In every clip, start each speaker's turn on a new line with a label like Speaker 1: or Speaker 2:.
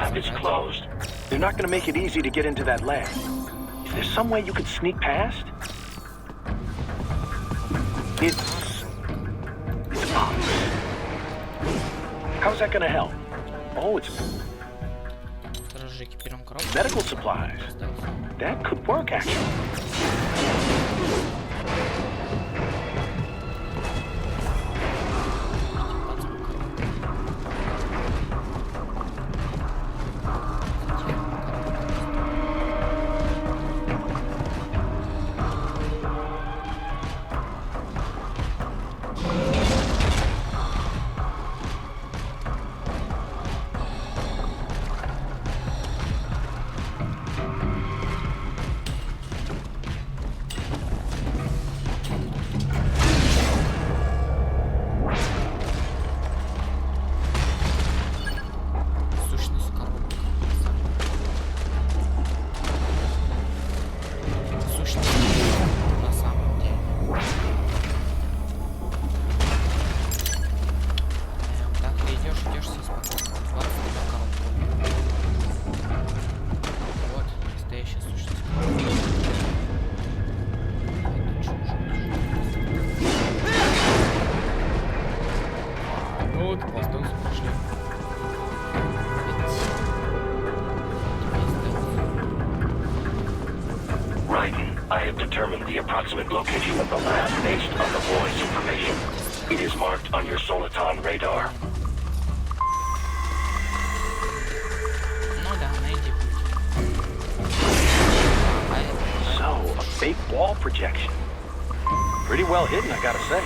Speaker 1: lab is closed. They're not gonna make it easy to get into that lab. Is there some way you could sneak past? It's obvious. How's that gonna help? Oh, it's
Speaker 2: Сразу экипируем коробку.
Speaker 1: medical supplies. That could work, actually.
Speaker 2: Сущность коробки. Сущность на самом деле. Так, ты идешь себе спокойно. 20 на коробку. Вот, настоящая сущность. Вот, воздух пошли.
Speaker 1: Raiden, I have determined the approximate location of the lab based on the boy's information. It is marked on your Soliton radar.
Speaker 2: Ну да, найди путь.
Speaker 1: So, a fake wall projection. Pretty well hidden, I gotta say.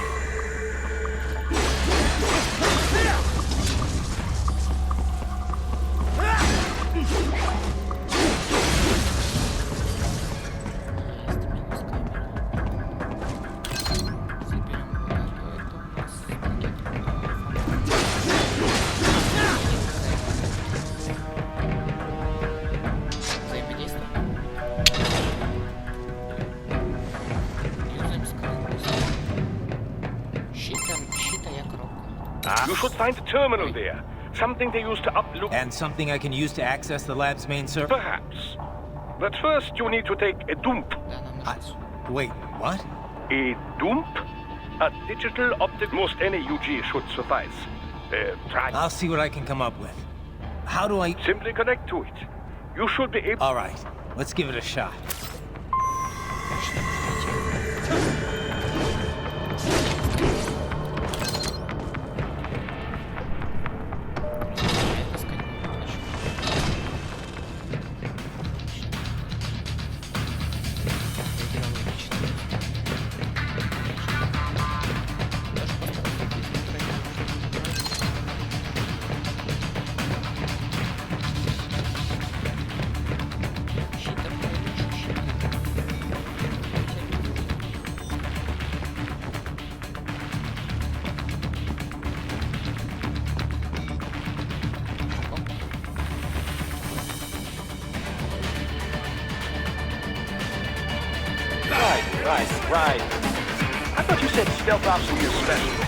Speaker 3: You should find a terminal there. Something they use to upload.
Speaker 4: And something I can use to access the lab's main server?
Speaker 3: Perhaps. But first you need to take a dump.
Speaker 4: Wait, what?
Speaker 3: A dump? A digital optic. Most any UG should suffice. Try.
Speaker 4: I'll see what I can come up with. How do I...
Speaker 3: Simply connect to it. You should be able...
Speaker 4: All right, let's give it a shot.
Speaker 1: Right. I thought you said stealth ops were your specialty.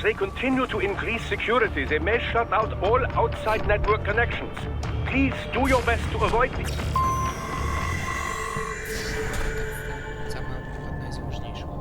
Speaker 3: If they continue to increase security, they may shut out all outside network connections. Please do your best to avoid these.
Speaker 2: Це, мабуть, одна з важнішого.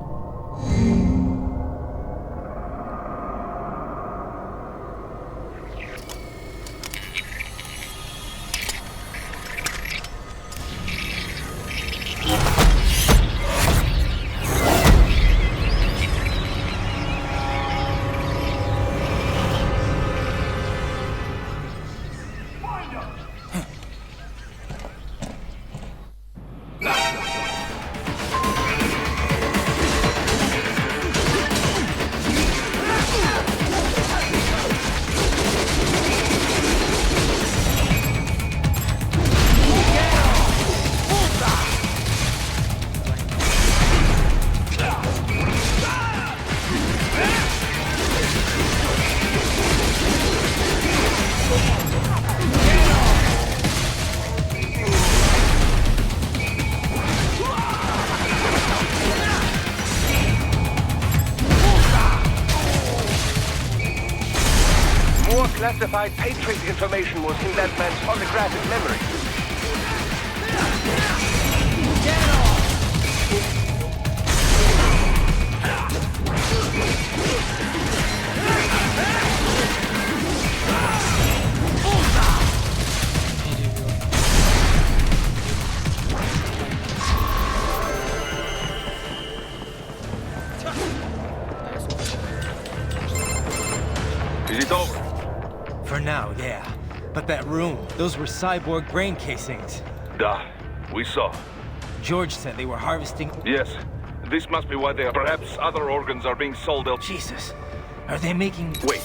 Speaker 3: More classified Patriot information was in that man's holographic memory.
Speaker 5: Is it over?
Speaker 4: For now, yeah. But that room, those were cyborg brain casings.
Speaker 5: Da, we saw.
Speaker 4: George said they were harvesting...
Speaker 5: Yes, this must be why they are. Perhaps other organs are being sold out.
Speaker 4: Jesus. Are they making...
Speaker 6: Wait.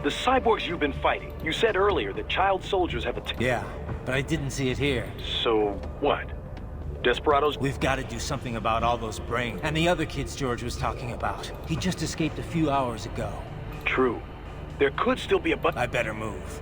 Speaker 6: The cyborgs you've been fighting. You said earlier that child soldiers have a...
Speaker 4: Yeah, but I didn't see it here.
Speaker 6: So, what? Desperados?
Speaker 4: We've got to do something about all those brains. And the other kids George was talking about. He just escaped a few hours ago.
Speaker 6: True. There could still be a but...
Speaker 4: I better move.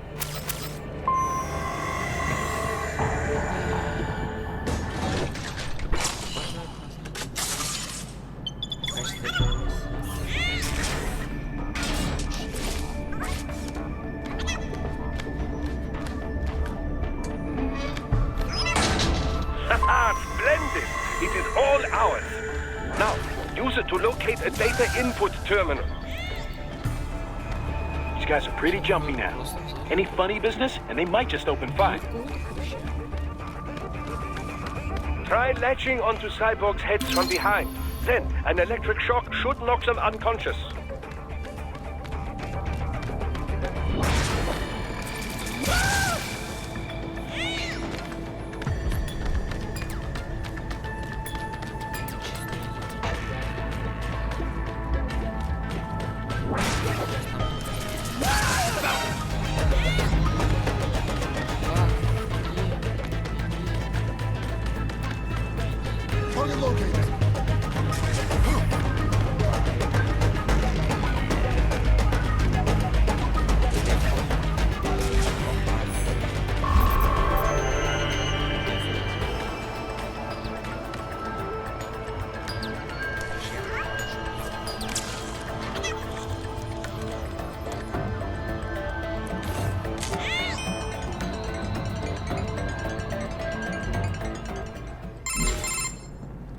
Speaker 3: Splendid! It is all ours. Now, use it to locate a data input terminal.
Speaker 6: These guys are pretty jumpy now. Any funny business, and they might just open fire.
Speaker 3: Try latching onto cyborgs' heads from behind. Then, an electric shock should knock them unconscious.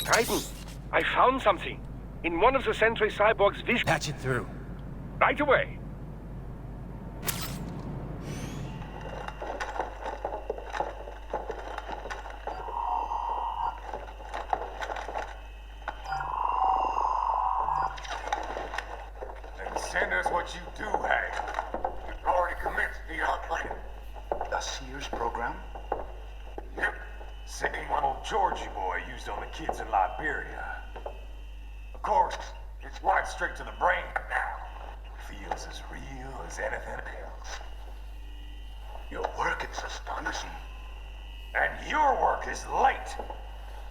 Speaker 3: Titan, I found something. In one of the Sentry cyborg's vision.
Speaker 4: Patch it through.
Speaker 3: Right away.
Speaker 7: Then send us what you do have. You've already commenced the outplaying.
Speaker 8: The Sears program?
Speaker 7: Yep. Same one old Georgie boy used on the kids in Liberia. Of course, it's right straight to the brain now. Feels as real as anything else.
Speaker 8: Your work is astonishing.
Speaker 7: And your work is late.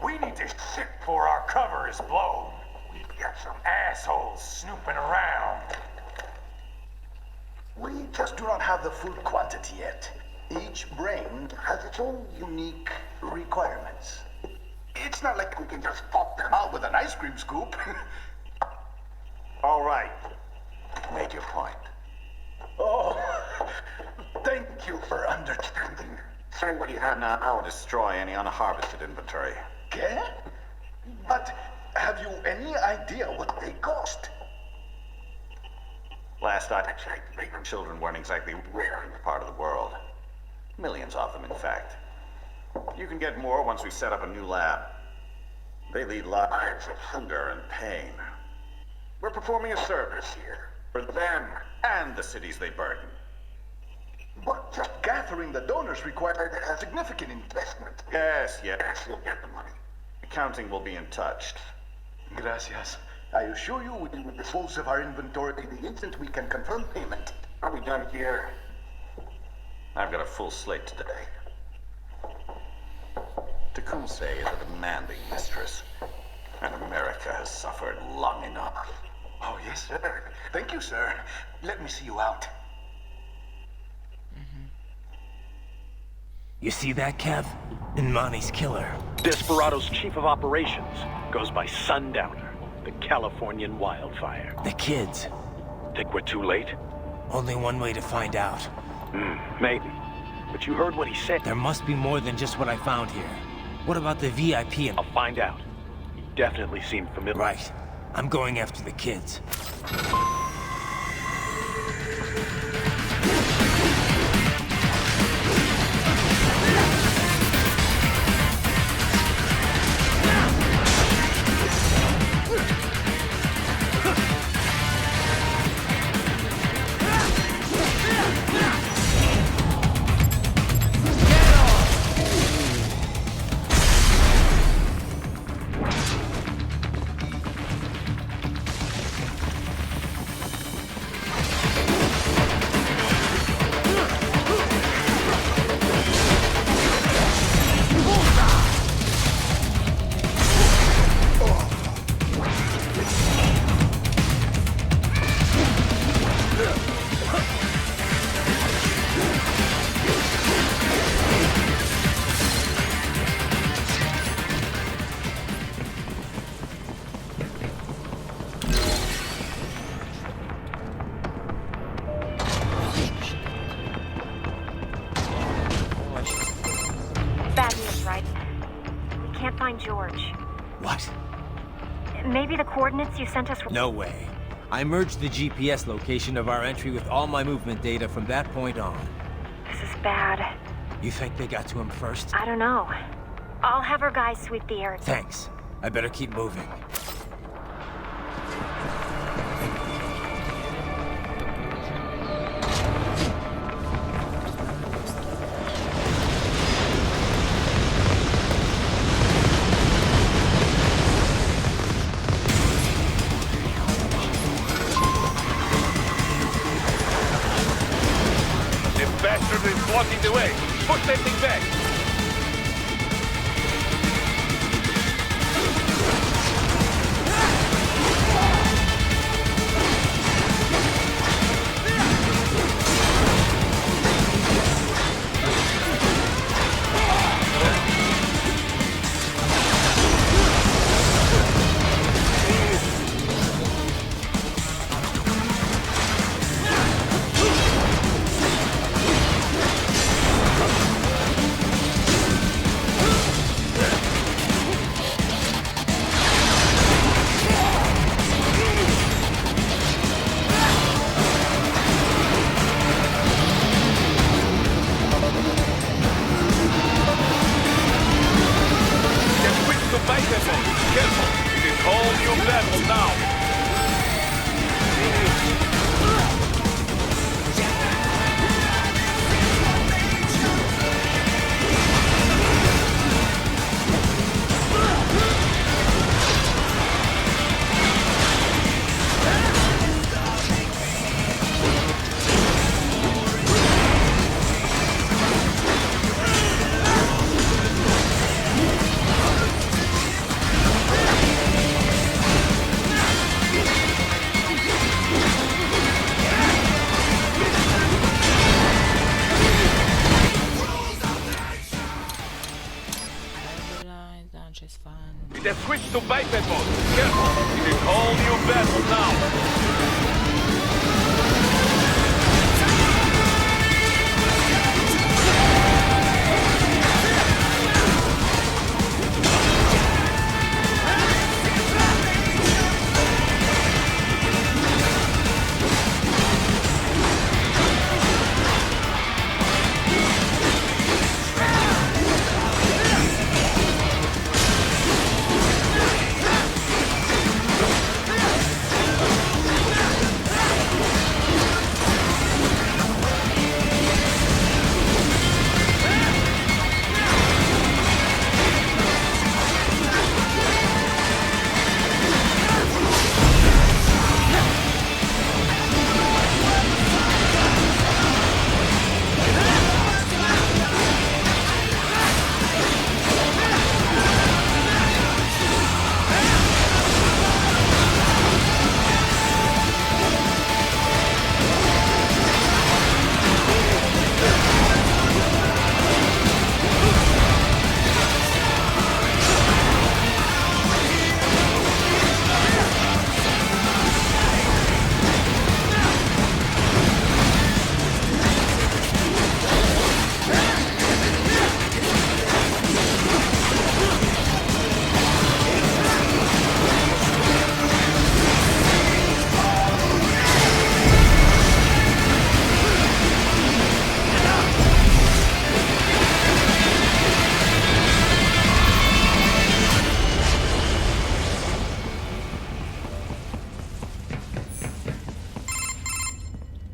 Speaker 7: We need to shit before our cover is blown. We've got some assholes snooping around.
Speaker 8: We just do not have the full quantity yet. Each brain has its own unique requirements. It's not like we can just pop them out with an ice cream scoop.
Speaker 7: All right. made your point.
Speaker 8: Oh, thank you for understanding.
Speaker 7: Say what you have now. I'll destroy any unharvested inventory.
Speaker 8: Okay? But have you any idea what they cost?
Speaker 7: Last I checked, children weren't exactly rare in the part of the world. Millions of them, in fact. You can get more once we set up a new lab. They lead lives of hunger and pain. We're performing a service here for them and the cities they burden.
Speaker 8: But just gathering the donors required a significant investment.
Speaker 7: Yes, you'll get the money. Accounting will be in touch.
Speaker 8: Gracias. I assure you we will dispose of our inventory the instant we can confirm payment.
Speaker 7: Are we done here? I've got a full slate today. Tecumseh is a demanding mistress, and America has suffered long enough.
Speaker 8: Oh, yes, sir. Thank you, sir. Let me see you out.
Speaker 4: You see that, Kev? Inmani's killer.
Speaker 6: Desperado's chief of operations goes by Sundowner, the Californian wildfire.
Speaker 4: The kids.
Speaker 6: Think we're too late?
Speaker 4: Only one way to find out.
Speaker 6: Maybe. But you heard what he said.
Speaker 4: There must be more than just what I found here. What about the VIP?
Speaker 6: I'll find out. He definitely seemed familiar.
Speaker 4: Right. I'm going after the kids.
Speaker 9: Bad news, right? We can't find George.
Speaker 4: What?
Speaker 9: Maybe the coordinates you sent us were...
Speaker 4: No way. I merged the GPS location of our entry with all my movement data from that point on.
Speaker 9: This is bad.
Speaker 4: You think they got to him first?
Speaker 9: I don't know. I'll have our guys sweep the area.
Speaker 4: Thanks. I better keep moving.
Speaker 5: Bastard is blocking the way. Push that thing back. They've switched to biped mode. Careful, it is all new battle now.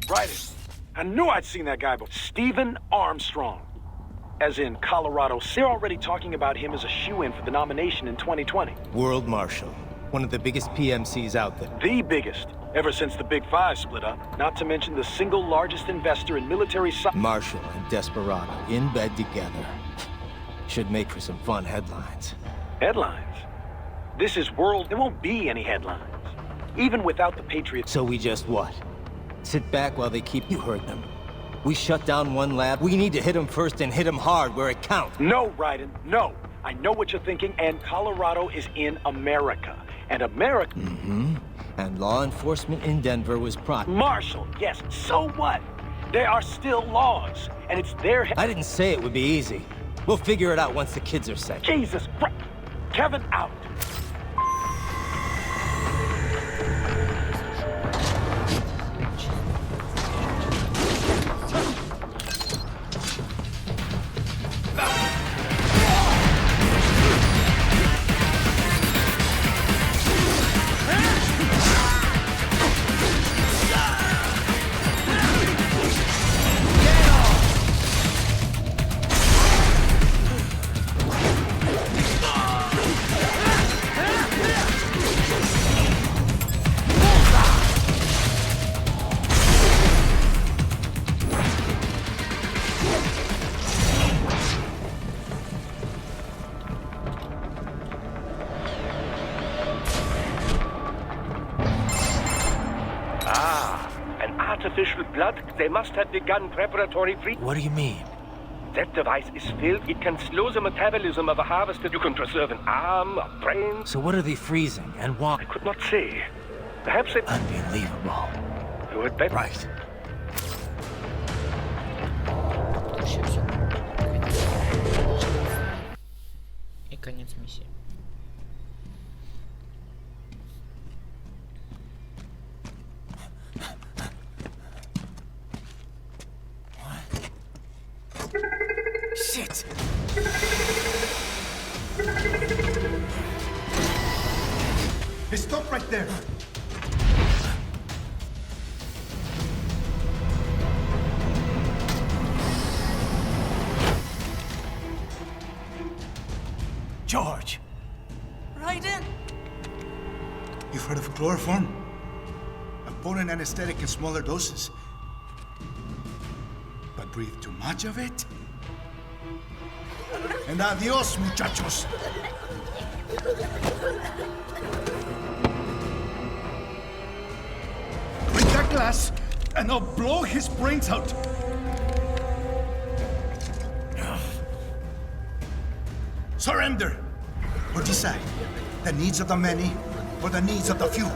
Speaker 6: Right. I knew I'd seen that guy before. Stephen Armstrong. As in Colorado. They're already talking about him as a shoo-in for the nomination in 2020.
Speaker 4: World Marshal. One of the biggest PMCs out there.
Speaker 6: The biggest. Ever since the Big Five split up. Not to mention the single largest investor in military
Speaker 4: Marshall and Desperado in bed together. Should make for some fun headlines.
Speaker 6: Headlines? This is world... There won't be any headlines. Even without the Patriots.
Speaker 4: So we just what? Sit back while they keep... You heard them. We shut down one lab. We need to hit them first and hit them hard where it counts.
Speaker 6: No, Raiden, no. I know what you're thinking, and Colorado is in America. And America...
Speaker 4: Mm-hmm. And law enforcement in Denver was
Speaker 6: Marshall, yes, so what? There are still laws, and it's their...
Speaker 4: I didn't say it would be easy. We'll figure it out once the kids are safe.
Speaker 6: Jesus Christ. Kevin, out.
Speaker 3: Artificial blood, they must have begun preparatory freezing.
Speaker 4: What do you mean?
Speaker 3: That device is filled. It can slow the metabolism of a harvested. You can preserve an arm, a brain.
Speaker 4: So what are they freezing, and why?
Speaker 3: I could not say. Perhaps it...
Speaker 4: Unbelievable.
Speaker 3: You had better...
Speaker 4: Right.
Speaker 2: И конец миссии.
Speaker 4: Shit!
Speaker 8: Hey, stop right there!
Speaker 4: George!
Speaker 10: Raiden!
Speaker 8: You've heard of chloroform? A potent anesthetic in smaller doses. But breathe too much of it? And adios, muchachos! Break that glass, and I'll blow his brains out! Surrender! Or decide, the needs of the many, or the needs of the few.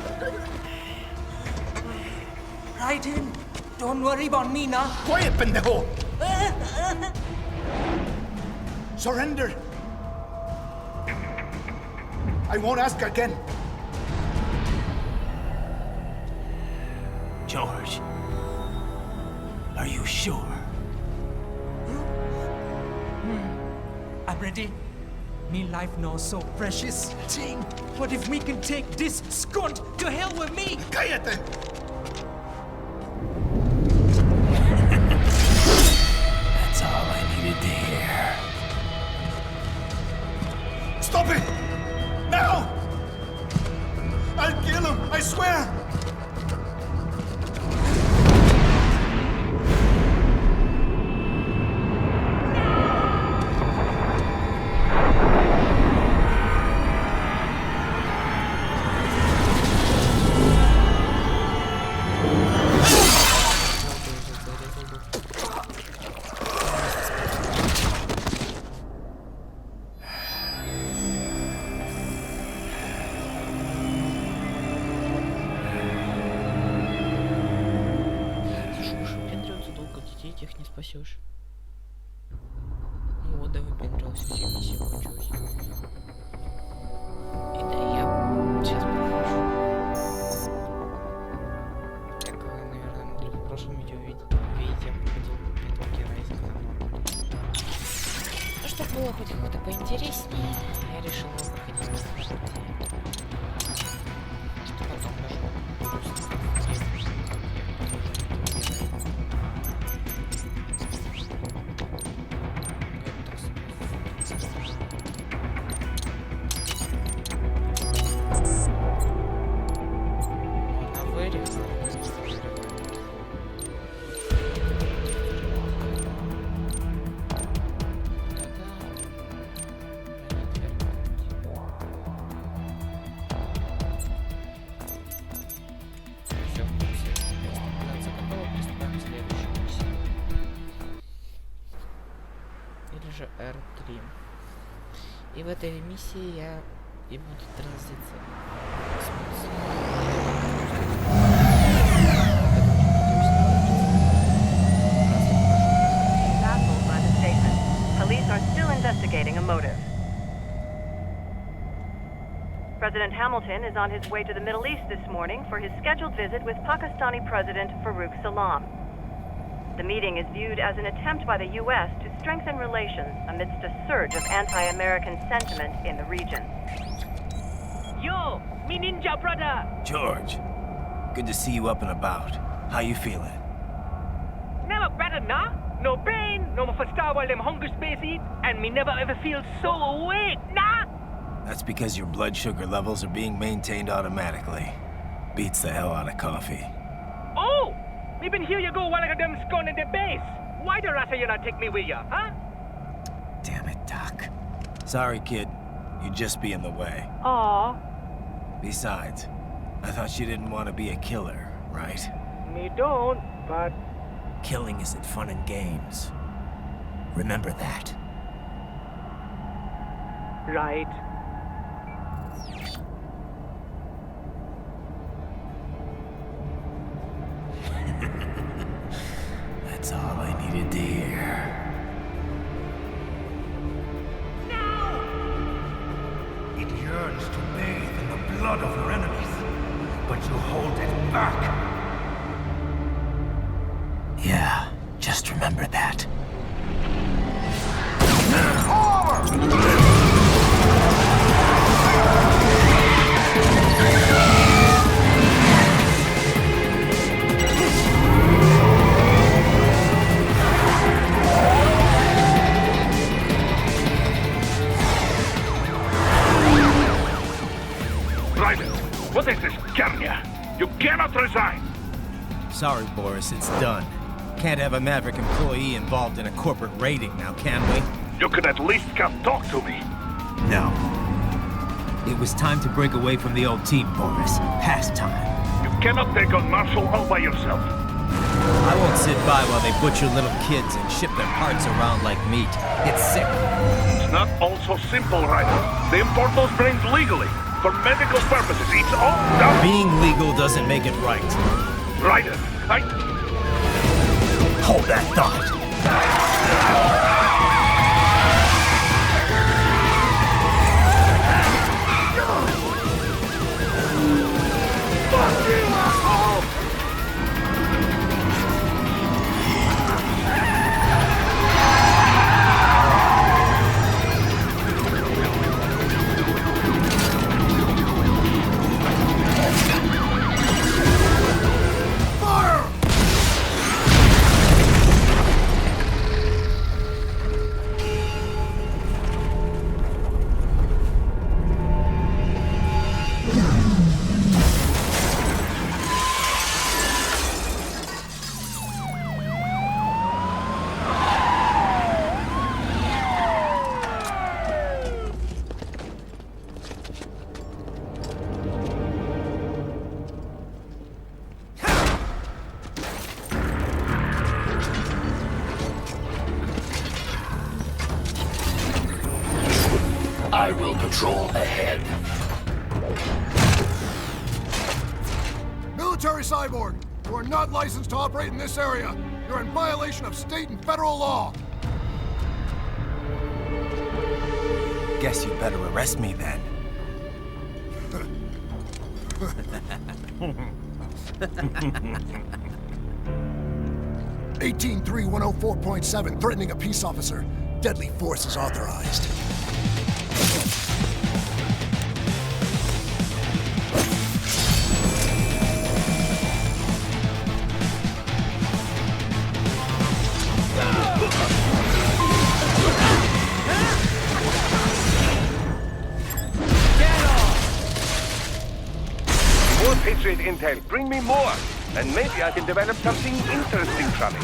Speaker 10: Raiden, don't worry about me now.
Speaker 8: Quiet, pendejo! Surrender! I won't ask again.
Speaker 4: George, are you sure?
Speaker 10: I'm ready. Me life now so precious. Ting, what if we can take this skunt to hell with me?
Speaker 8: Cállate!
Speaker 4: That's all I needed to hear.
Speaker 8: Stop it! Now! I'll kill him, I swear!
Speaker 2: Тех не спасешь. Ну вот, да, выпендрился, все, миссия кончилась. И да, я сейчас прохожу. Как вы, наверное, в прошлом видео видите, я проходил Metal Rising на нормале. Ну, чтобы было хоть какое-то поинтереснее, я решил его проходить на прохождение. Что потом даже R3. И в этой миссии я и буду транзиться.
Speaker 11: Baffled by the statement. Police are still investigating a motive. President Hamilton is on his way to the Middle East this morning for his scheduled visit with Pakistani President Farouk Salam. The meeting is viewed as an attempt by the U.S. to strengthen relations amidst a surge of anti-American sentiment in the region.
Speaker 12: Yo, me ninja brother!
Speaker 4: George, good to see you up and about. How you feeling?
Speaker 12: Never better, nah? No pain, no more star while them hunger space eat, and me never ever feel so awake, nah?
Speaker 4: That's because your blood sugar levels are being maintained automatically. Beats the hell out of coffee.
Speaker 12: Oh! Me been here you go while I got them scone in the base. Why the rasta you not take me with ya, huh?
Speaker 4: Damn it, Doc. Sorry, kid. You'd just be in the way.
Speaker 12: Aw.
Speaker 4: Besides, I thought you didn't want to be a killer, right?
Speaker 12: Me don't, but...
Speaker 4: Killing isn't fun and games. Remember that.
Speaker 12: Right.
Speaker 4: That's all I needed to hear.
Speaker 7: It yearns to bathe in the blood of your enemies, but you hold it back.
Speaker 4: Yeah, just remember that.
Speaker 5: Ryder, what is this, Garnia? You cannot resign!
Speaker 4: Sorry, Boris, it's done. Can't have a Maverick employee involved in a corporate raiding now, can we?
Speaker 5: You could at least come talk to me.
Speaker 4: No. It was time to break away from the old team, Boris. Past time.
Speaker 5: You cannot take on Marshall all by yourself.
Speaker 4: I won't sit by while they butcher little kids and ship their parts around like meat. It's sick.
Speaker 5: It's not all so simple, Ryder. They import those brains legally. For medical purposes, it's all done.
Speaker 4: Being legal doesn't make it right.
Speaker 5: Ryder,
Speaker 4: Hold that thought.
Speaker 5: Fuck you, asshole!
Speaker 1: I will patrol ahead.
Speaker 13: Military cyborg, you are not licensed to operate in this area. You're in violation of state and federal law.
Speaker 4: Guess you'd better arrest me then.
Speaker 13: 183-104.7, threatening a peace officer. Deadly force is authorized.
Speaker 3: More Patriot intel. Bring me more. And maybe I can develop something interesting from it.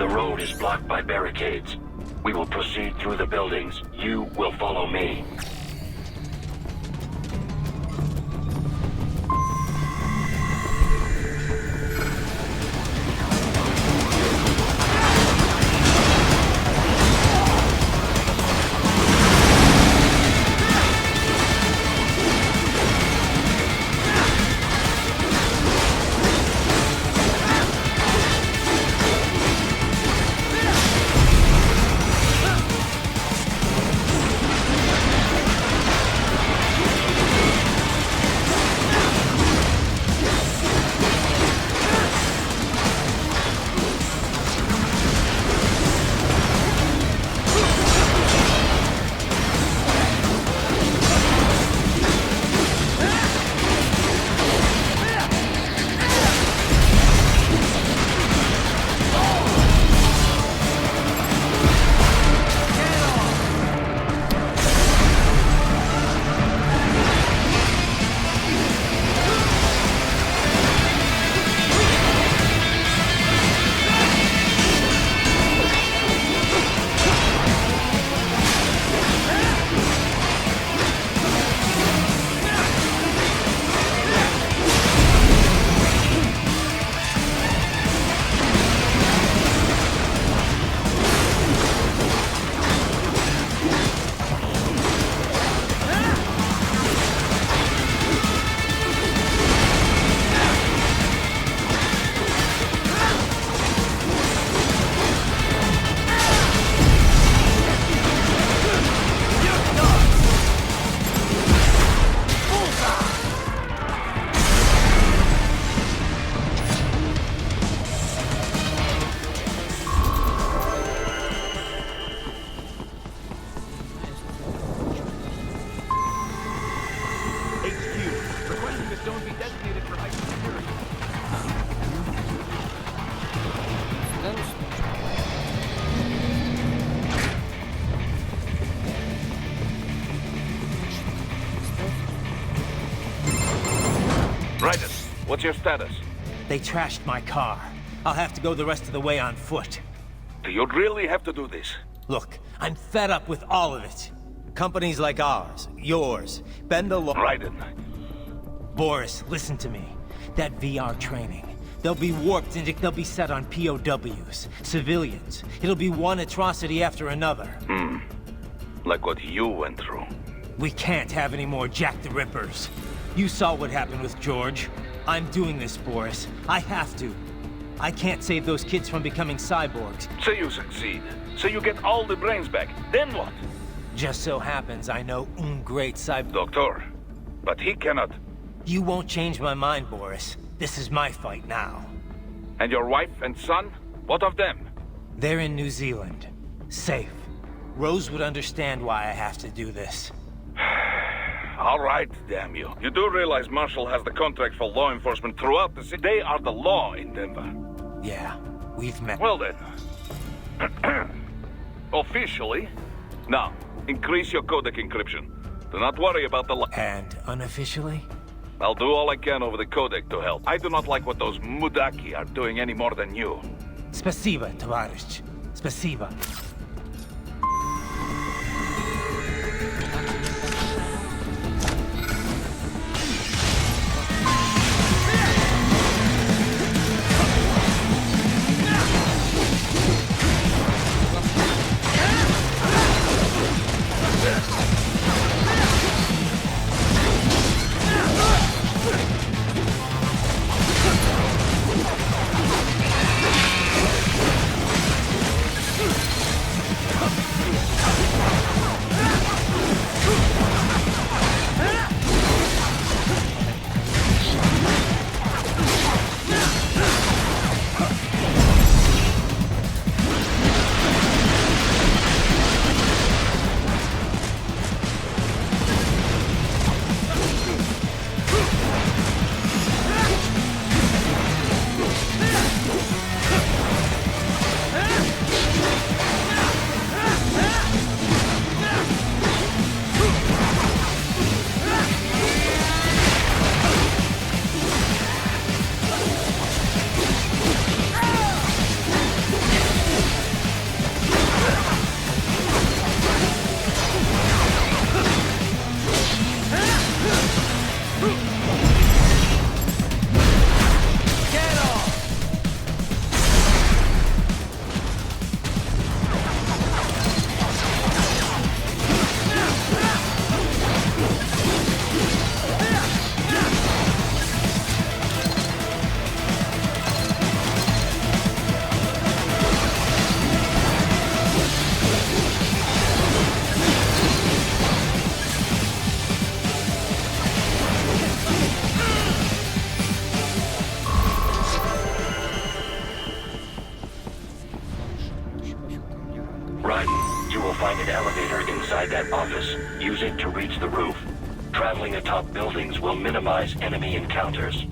Speaker 1: The road is blocked by barricades. We will proceed through the buildings. You will follow me.
Speaker 5: Raiden, what's your status?
Speaker 4: They trashed my car. I'll have to go the rest of the way on foot.
Speaker 5: Do you really have to do this?
Speaker 4: Look, I'm fed up with all of it. Companies like ours, yours, bend the law.
Speaker 5: Raiden.
Speaker 4: Boris, listen to me. That VR training, they'll be warped and they'll be set on POWs, civilians. It'll be one atrocity after another.
Speaker 5: Like what you went through.
Speaker 4: We can't have any more Jack the Rippers. You saw what happened with George. I'm doing this, Boris. I have to. I can't save those kids from becoming cyborgs.
Speaker 5: Say you succeed. Say you get all the brains back. Then what?
Speaker 4: Just so happens I know great cyborg...
Speaker 5: Doctor, but he cannot...
Speaker 4: You won't change my mind, Boris. This is my fight now.
Speaker 5: And your wife and son? What of them?
Speaker 4: They're in New Zealand. Safe. Rose would understand why I have to do this.
Speaker 5: All right, damn you. You do realize Marshall has the contract for law enforcement throughout the city. They are the law in Denver.
Speaker 4: Yeah, we've met.
Speaker 5: Well then. Officially. Now, increase your codec encryption. Do not worry about the...
Speaker 4: And unofficially?
Speaker 5: I'll do all I can over the codec to help. I do not like what those Mudaki are doing any more than you.
Speaker 4: Spasiba, товарищ. Spasiba.
Speaker 1: the roof. Traveling atop buildings will minimize enemy encounters.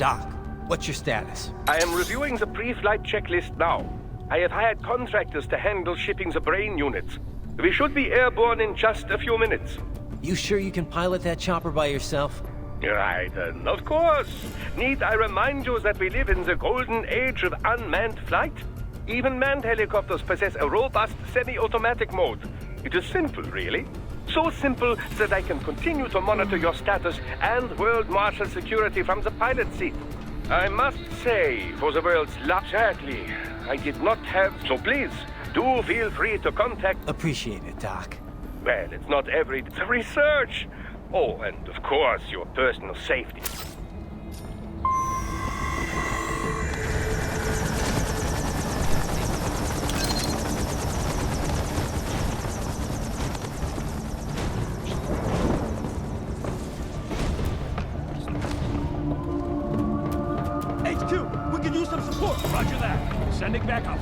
Speaker 4: Doc, what's your status?
Speaker 3: I am reviewing the pre-flight checklist now. I have hired contractors to handle shipping the brain units. We should be airborne in just a few minutes.
Speaker 4: You sure you can pilot that chopper by yourself?
Speaker 3: Right, of course. Need I remind you that we live in the golden age of unmanned flight? Even manned helicopters possess a robust semi-automatic mode. It is simple, really. So simple that I can continue to monitor your status and world marshal security from the pilot seat. I must say, for the world's last, sadly, I did not have... So please, do feel free to contact...
Speaker 4: Appreciate it, Doc.
Speaker 3: Well, it's not every... It's a research. Oh, and of course, your personal safety.
Speaker 14: HQ, we can use some support. Roger that. Sending backup.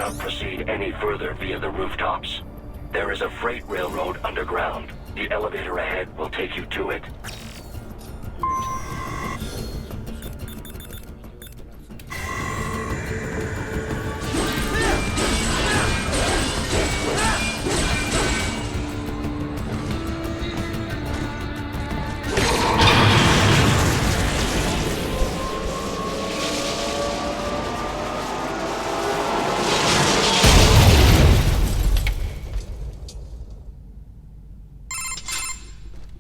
Speaker 1: cannot proceed any further via the rooftops. There is a freight railroad underground. The elevator ahead will take you to it.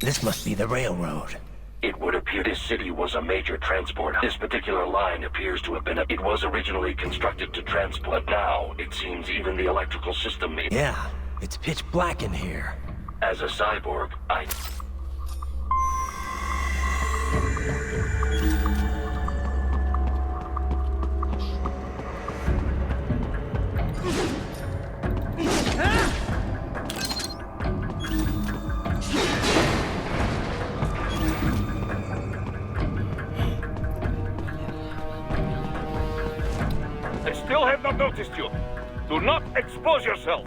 Speaker 4: This must be the railroad.
Speaker 1: It would appear this city was a major transport. This particular line appears to have been it was originally constructed to transport. Now, it seems even the electrical system...
Speaker 4: Yeah, it's pitch black in here.
Speaker 1: As a cyborg, I...
Speaker 5: I still have not noticed you. Do not expose yourself.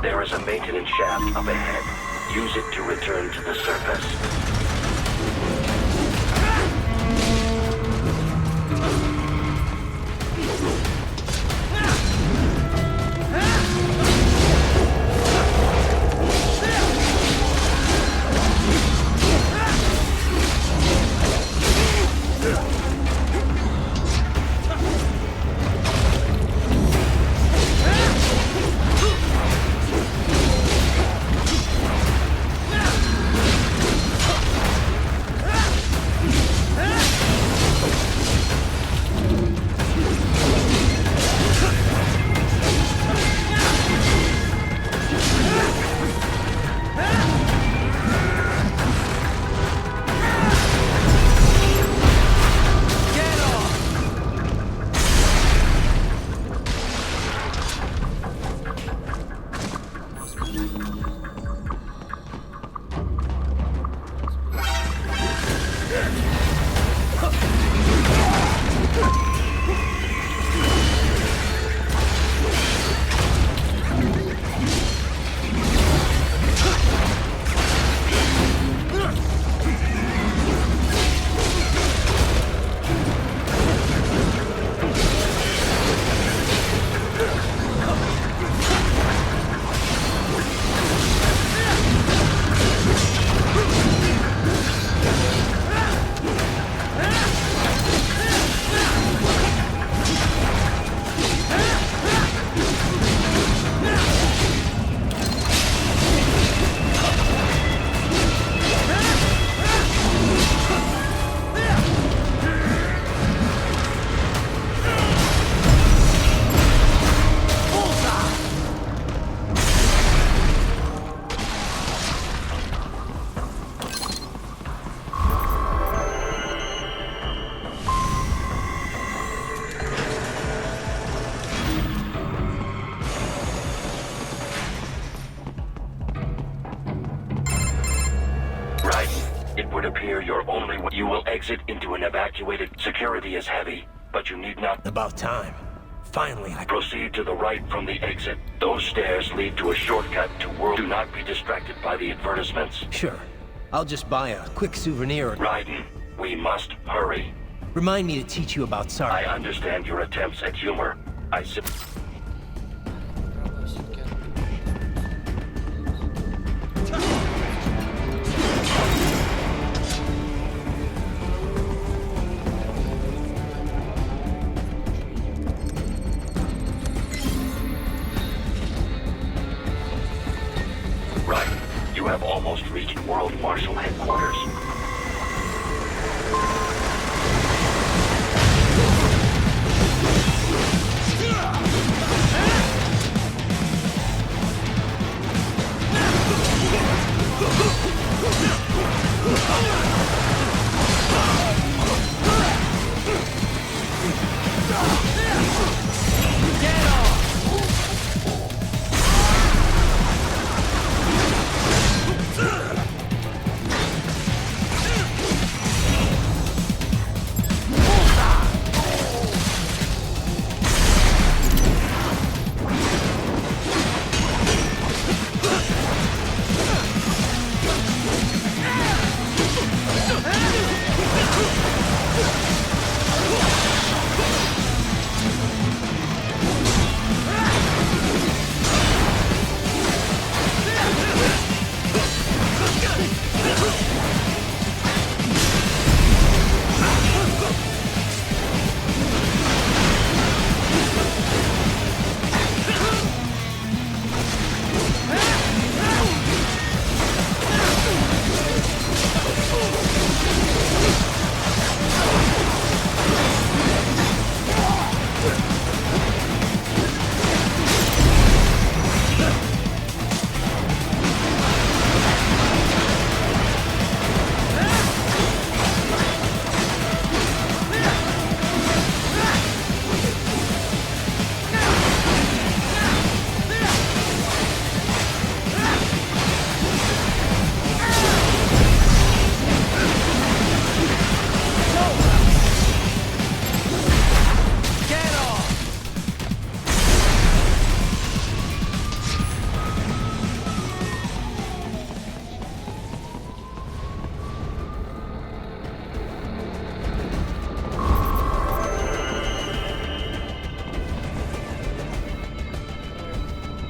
Speaker 1: There is a maintenance shaft up ahead. Use it to return to the surface. appear your only way. You will exit into an evacuated... Security is heavy, but you need not...
Speaker 4: About time. Finally, I...
Speaker 1: Proceed to the right from the exit. Those stairs lead to a shortcut to world. Do not be distracted by the advertisements.
Speaker 4: Sure. I'll just buy a quick souvenir.
Speaker 1: Raiden, we must hurry.
Speaker 4: Remind me to teach you about sorry.
Speaker 1: I understand your attempts at humor. I Right. You have almost reached World Marshal Headquarters.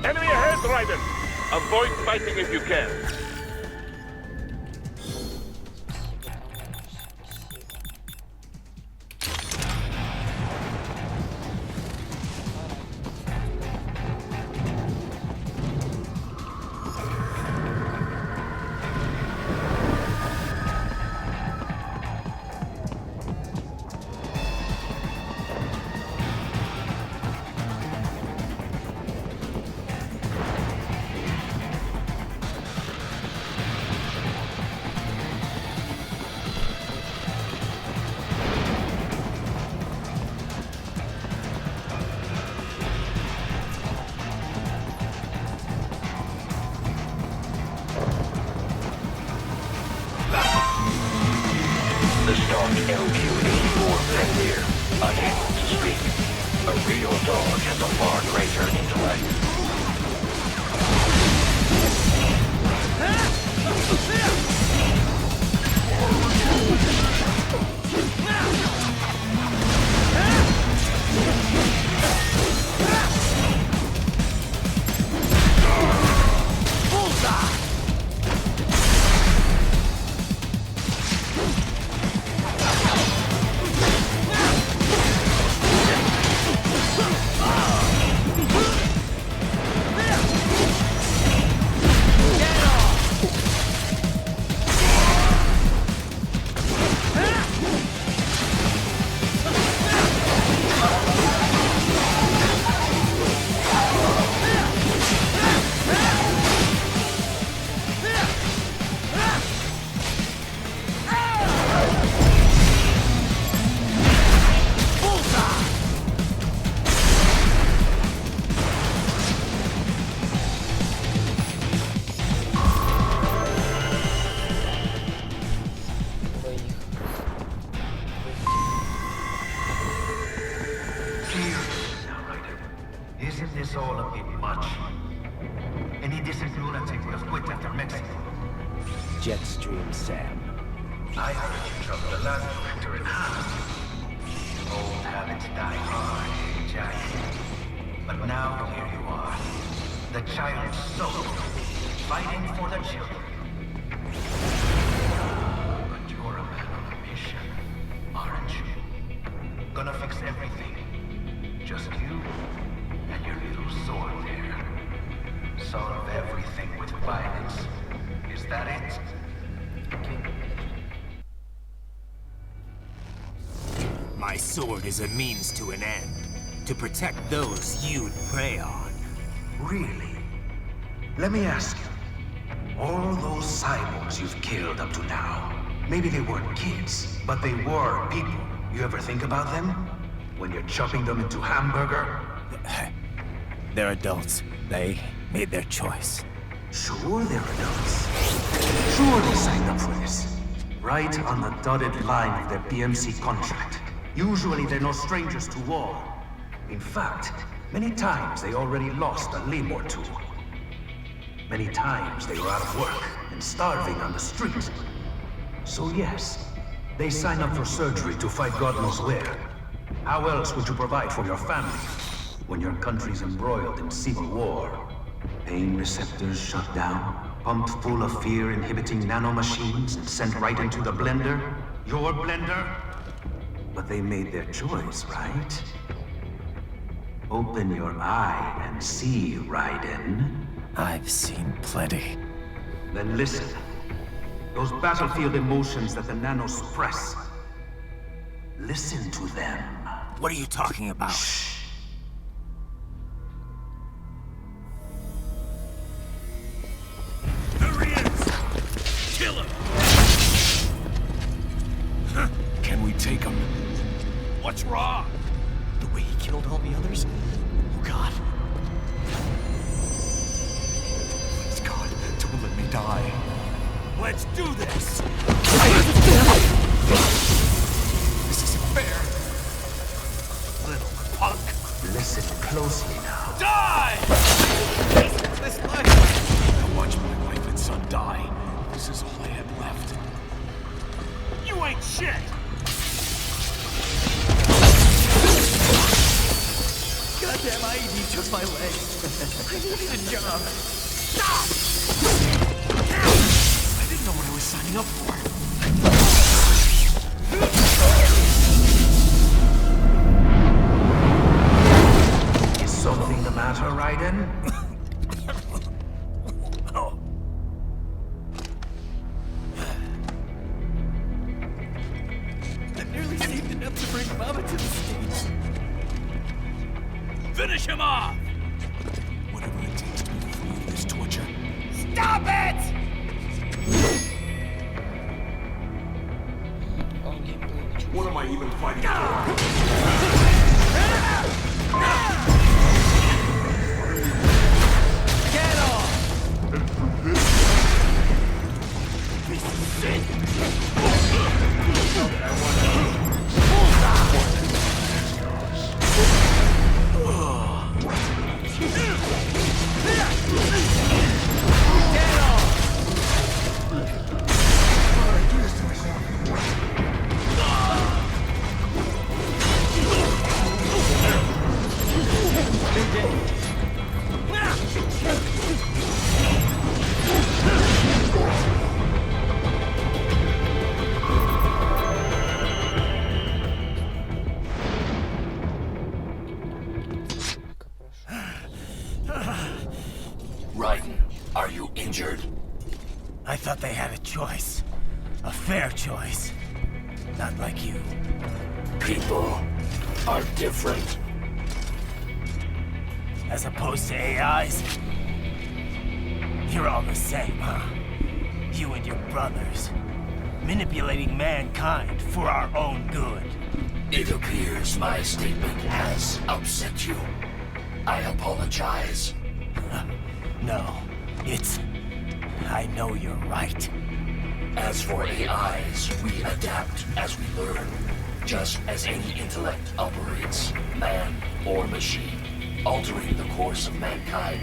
Speaker 3: Enemy ahead, Raiden! Avoid fighting if you can.
Speaker 1: The stock LQ-84 Fenrir, unable to speak. A real dog has a far greater intellect.
Speaker 8: Isn't this all a bit much? Any decent lunatic would have quit after Mexico.
Speaker 4: Jetstream, Sam.
Speaker 8: I heard you chopped the land director in half. Old habits die hard, Giant. But now here you are. The child's soul, fighting for the children. But you're a man on a mission, aren't you? Gonna fix everything. Just you and your little sword there. Solve everything with violence. Is that it?
Speaker 4: My sword is a means to an end. To protect those you'd prey on.
Speaker 8: Really? Let me ask you. All those cyborgs you've killed up to now, maybe they weren't kids, but they were people. You ever think about them? When you're chopping them into hamburger?
Speaker 4: They're adults. They made their choice.
Speaker 8: Sure they're adults. Sure they signed up for this. Right on the dotted line of their BMC contract. Usually they're no strangers to war. In fact, many times they already lost a limb or two. Many times they were out of work and starving on the street. So yes, they sign up for surgery to fight God knows where. How else would you provide for your family when your country's embroiled in civil war? Pain receptors shut down, pumped full of fear-inhibiting nanomachines and sent right into the blender? Your blender? But they made their choice, right? Open your eye and see, Raiden.
Speaker 4: I've seen plenty.
Speaker 8: Then listen. Those battlefield emotions that the nanos suppress. Listen to them.
Speaker 4: What are you talking about?
Speaker 8: Shh.
Speaker 14: There he is! Kill him! Can we take him? What's wrong?
Speaker 10: The way he killed all the others? Oh God. Please God, don't let me die.
Speaker 14: Let's do this!
Speaker 10: This isn't fair.
Speaker 14: Little punk!
Speaker 8: Listen closely now.
Speaker 14: Die!
Speaker 10: This life.
Speaker 14: I watched my wife and son die. This is all I had left. You ain't shit!
Speaker 10: Goddamn IED took my leg. I needed a job.
Speaker 14: Stop!
Speaker 10: I didn't know what I was signing up for.
Speaker 8: Is something the matter, Raiden?
Speaker 10: I nearly saved enough to bring Mama to the States.
Speaker 14: Finish him off!
Speaker 10: Whatever it takes to be free of this torture.
Speaker 14: Stop it!
Speaker 13: What am I even fighting for?
Speaker 10: Get off!
Speaker 14: This is it!
Speaker 1: Raiden, are you injured?
Speaker 4: I thought they had a choice. A fair choice. Not like you.
Speaker 1: People are different.
Speaker 4: As opposed to AIs? You're all the same, huh? You and your brothers. Manipulating mankind for our own good.
Speaker 1: It appears my statement has upset you. I apologize.
Speaker 4: No, it's... I know you're right.
Speaker 1: As for AIs, we adapt as we learn. Just as any intellect operates, man or machine. Altering the course of mankind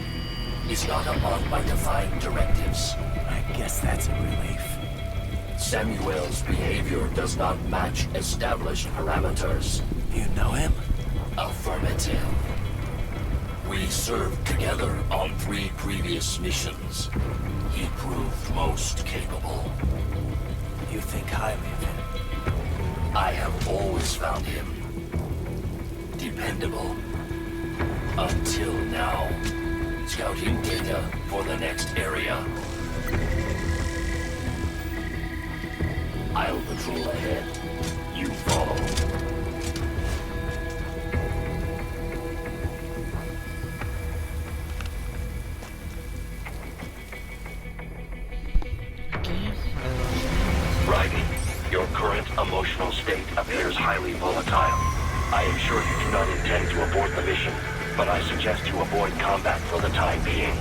Speaker 1: is not among my defined directives.
Speaker 4: I guess that's a relief.
Speaker 1: Samuel's behavior does not match established parameters.
Speaker 4: You know him?
Speaker 1: Affirmative. We served together on 3 previous missions. He proved most capable.
Speaker 4: You think highly of him?
Speaker 1: I have always found him dependable. Until now. Scouting data for the next area. I'll patrol ahead. You follow. Ryden, your current emotional state appears highly volatile. I am sure you do not intend to abort the mission, but I suggest you avoid combat for the time being.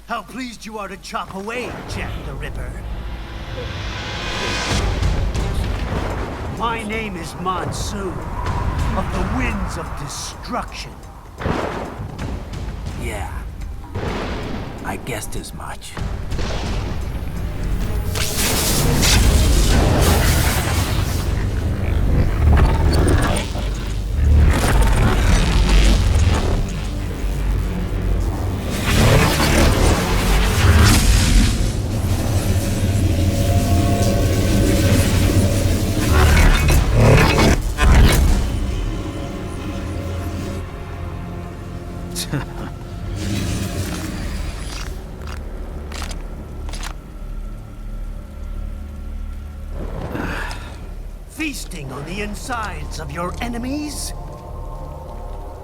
Speaker 8: How pleased you are to chop away, Jack the Ripper. My name is Monsoon, of the Winds of Destruction.
Speaker 4: Yeah. I guessed as much.
Speaker 8: Feasting on the insides of your enemies?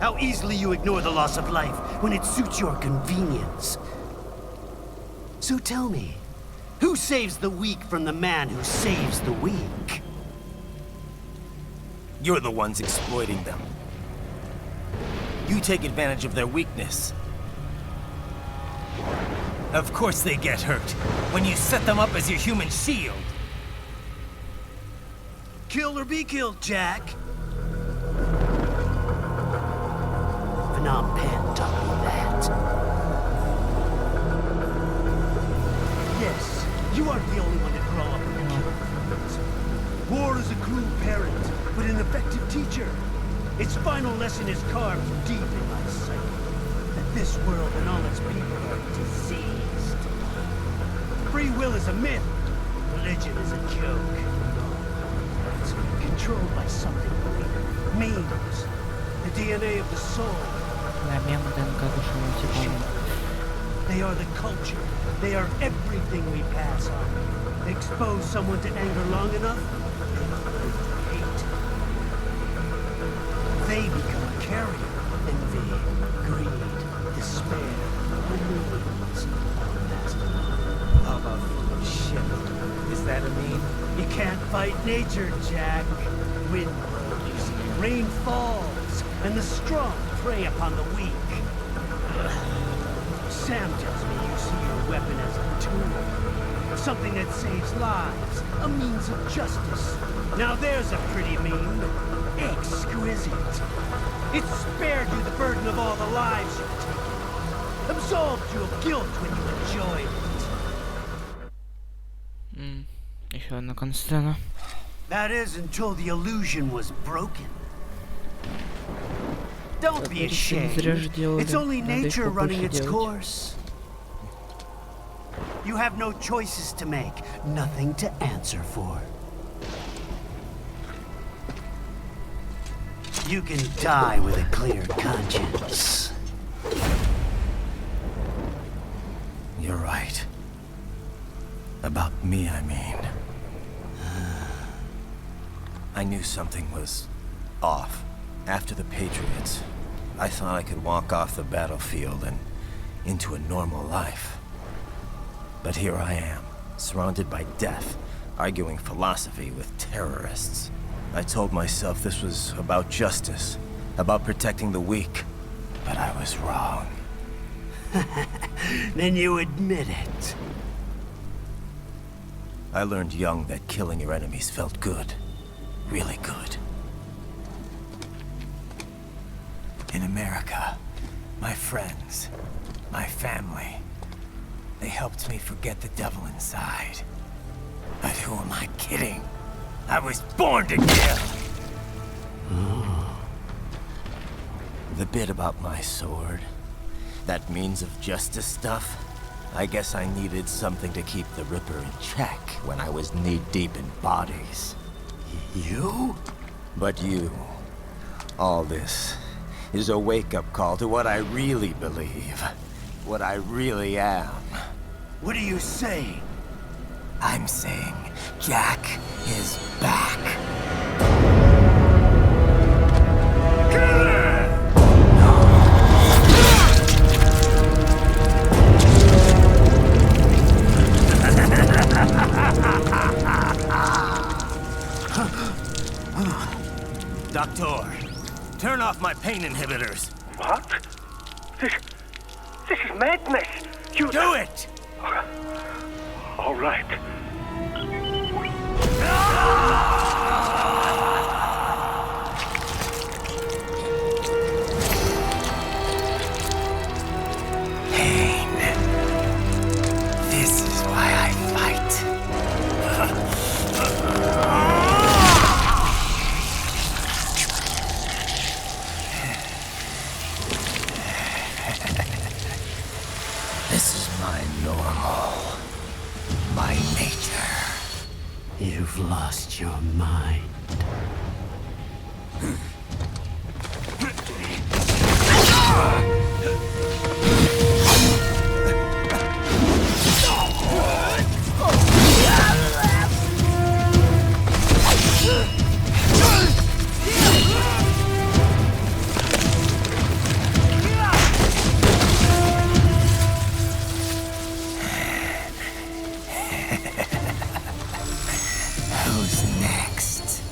Speaker 8: How easily you ignore the loss of life when it suits your convenience. So tell me, who saves the weak from the man who saves the weak?
Speaker 4: You're the ones exploiting them. You take advantage of their weakness. Of course they get hurt when you set them up as your human shield.
Speaker 8: Kill or be killed, Jack. Phnom Penh taught me that. Yes, you aren't the only one to grow up in the killing. War is a cruel parent, but an effective teacher. Its final lesson is carved deep in my psyche. That this world and all its people are diseased. Free will is a myth. Religion is a joke. It's controlled by something greater. Memes. The DNA of the soul. They are the culture. They are everything we pass on. Expose someone to anger long enough, hate. They become a carrier. Envy, greed, despair, unease. How about shit? Is that a meme? You can't fight nature, Jack. Wind blows, rain falls, and the strong prey upon the weak. Sam tells me you see your weapon as a tool. Something that saves lives, a means of justice. Now there's a pretty meme. Exquisite. It spared you the burden of all the lives you've taken. Absolved you of guilt when you enjoyed it.
Speaker 2: Еще одна консцена.
Speaker 8: That is until the illusion was broken. Don't be ashamed. It's only nature running its course. You have no choices to make, nothing to answer for. You can die with a clear conscience.
Speaker 15: You're right. About me, I mean. I knew something was off. After the Patriots, I thought I could walk off the battlefield and into a normal life. But here I am, surrounded by death, arguing philosophy with terrorists. I told myself this was about justice, about protecting the weak, but I was wrong.
Speaker 8: Then you admit it.
Speaker 15: I learned young that killing your enemies felt good. Really good. In America, my friends, my family, they helped me forget the devil inside. But who am I kidding? I was born to kill! The bit about my sword, that means of justice stuff, I guess I needed something to keep the Ripper in check when I was knee-deep in bodies.
Speaker 8: You?
Speaker 15: But you, all this, is a wake-up call to what I really believe. What I really am.
Speaker 8: What are you saying?
Speaker 15: I'm saying Jack is back. Doctor, turn off my pain inhibitors.
Speaker 3: What? This is madness. You
Speaker 15: do it!
Speaker 3: All right.
Speaker 15: Pain. This is why I fight. This is my normal. My nature.
Speaker 8: You've lost your mind.
Speaker 15: Who's next?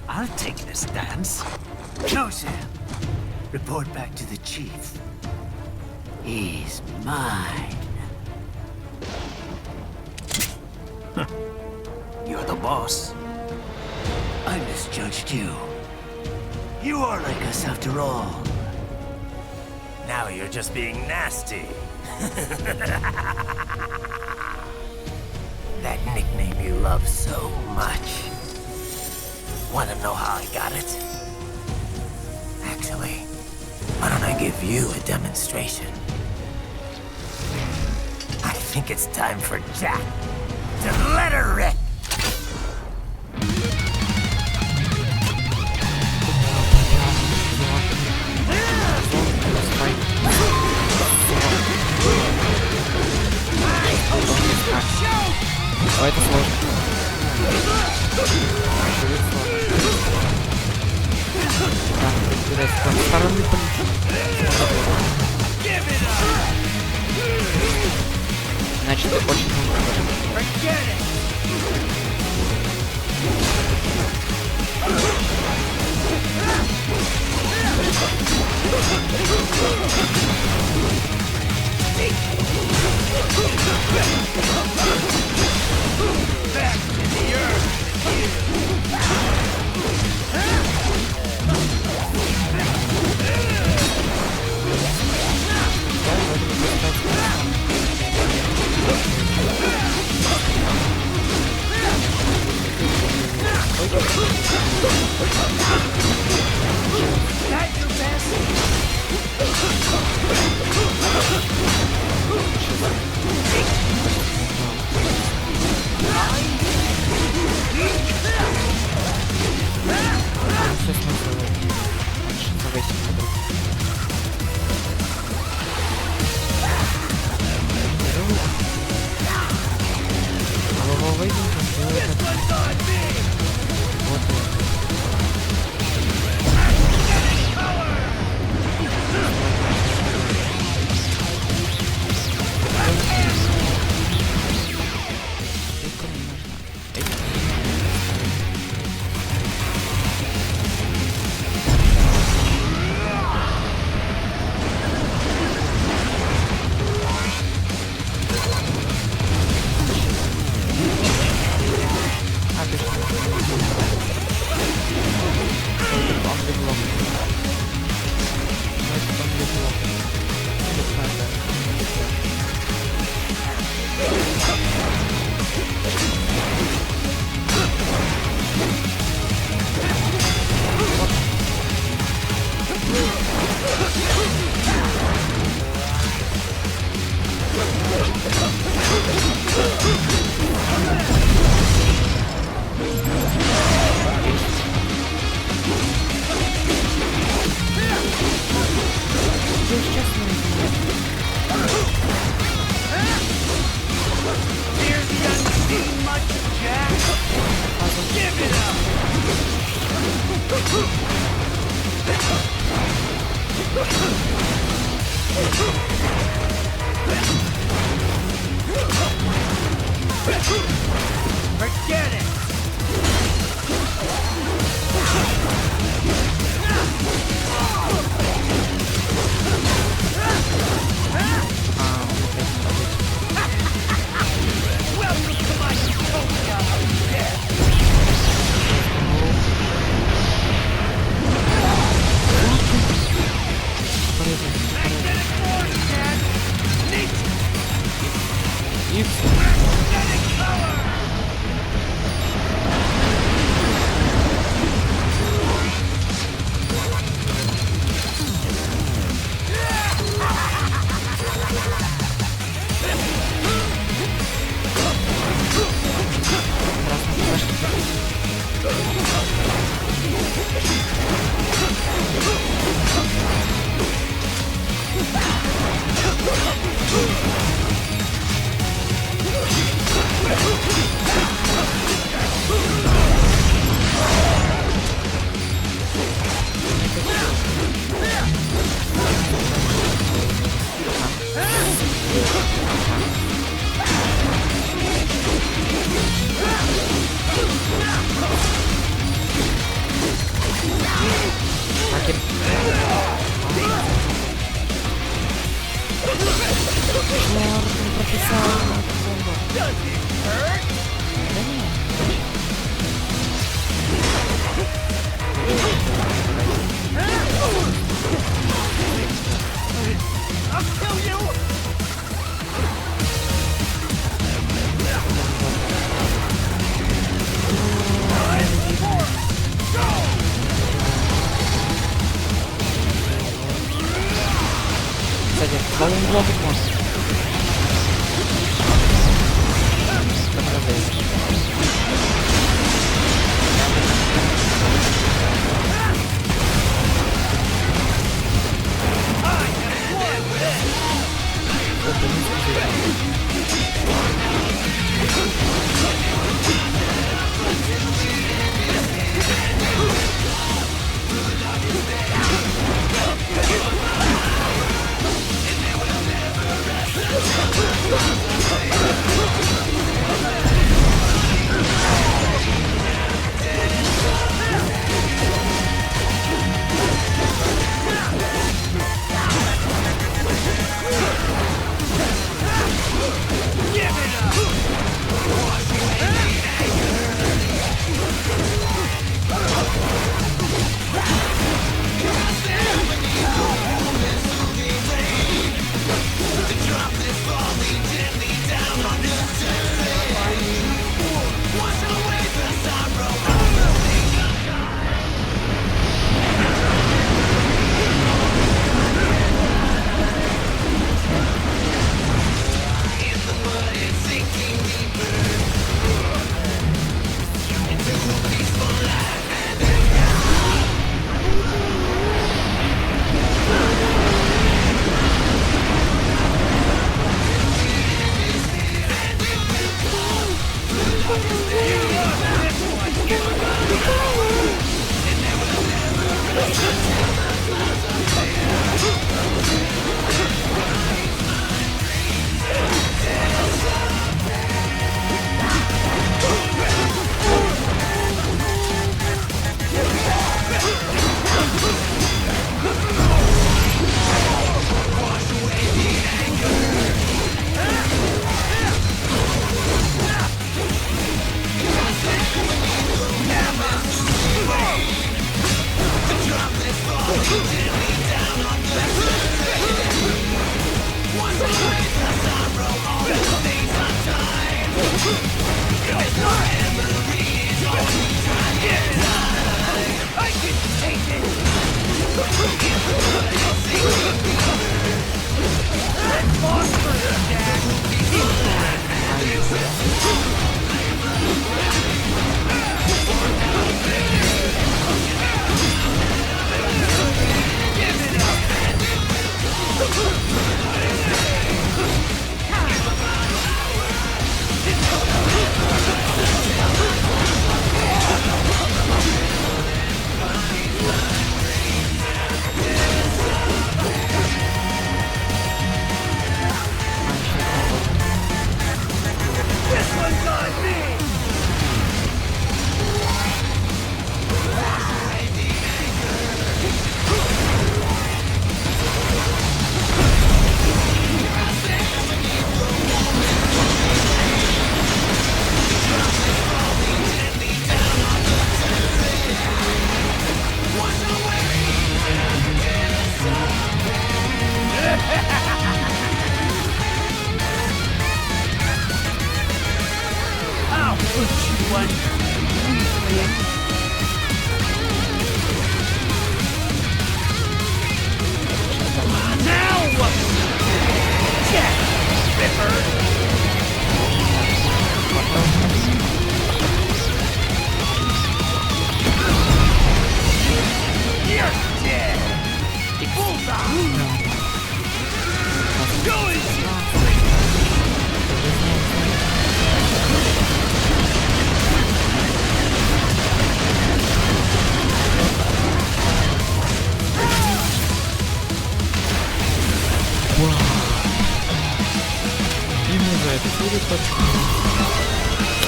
Speaker 8: I'll take this dance. No, Sam. Report back to the chief. He's mine.
Speaker 16: You're the boss. I misjudged you. You are like us after all.
Speaker 15: Now you're just being nasty. That nickname you love so much. Want to know how I got it? Actually, why don't I give you a demonstration? I think it's time for Jack to let her rip.
Speaker 2: О, это сложно. Так, разбирайся, с какой стороны значит, очень много.
Speaker 12: Forget it!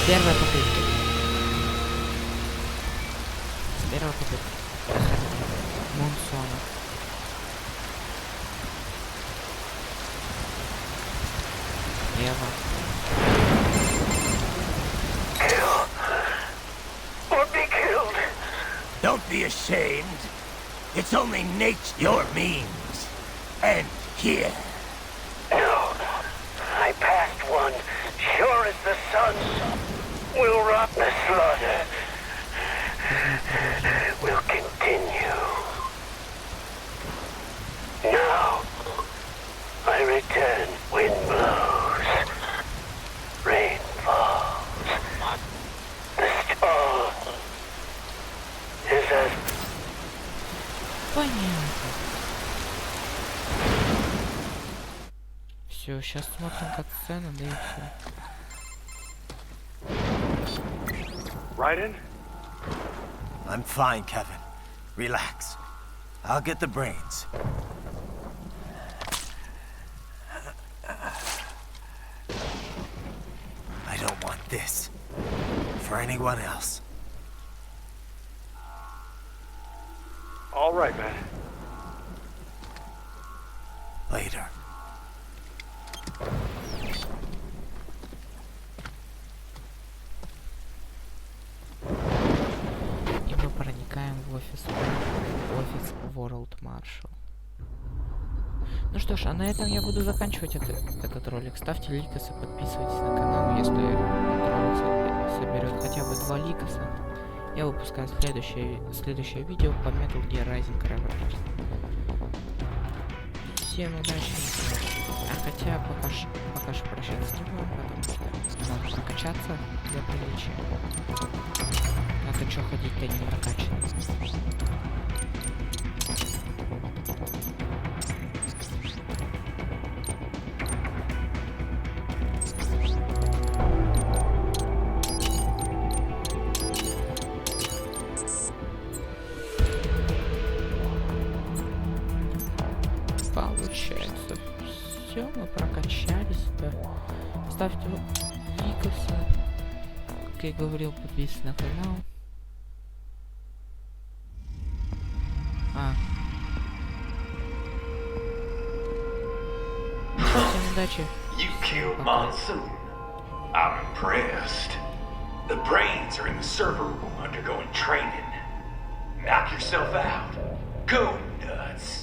Speaker 2: Первая попытка. Первая попытка. Монсона. Ева.
Speaker 16: Kill. Or be killed.
Speaker 15: Don't be ashamed. It's only nature. Your means end here.
Speaker 16: No. I passed one. Sure as the sun. We'll rot the slaughter. Will continue. Now, I return. Wind blows. Rain falls. The storm is as...
Speaker 2: Понятно. Все, сейчас смотрим катсцену, да и все.
Speaker 6: Raiden?
Speaker 15: I'm fine, Kevin. Relax. I'll get the brains. I don't want this for anyone else.
Speaker 6: All right, man.
Speaker 15: Later.
Speaker 2: И мы проникаем в офис World Marshal. Ну что ж, а на этом я буду заканчивать этот ролик. Ставьте ликосы, подписывайтесь на канал, если ролик соберет хотя бы 2 ликоса. Я выпускаю следующее видео по Metal Gear Rising Revenant. Всем удачи. А хотя пока что прощаться не будем, потому что надо прокачаться для приличия. А то чё ходить-то не прокачанный. Получается, все, мы прокачались, да. Ставьте ликосы, как я говорил, подписывайтесь на канал. Всем удачи.
Speaker 7: You killed Monsoon. I'm impressed. The brains are in the server room undergoing training. Knock yourself out. Go nuts.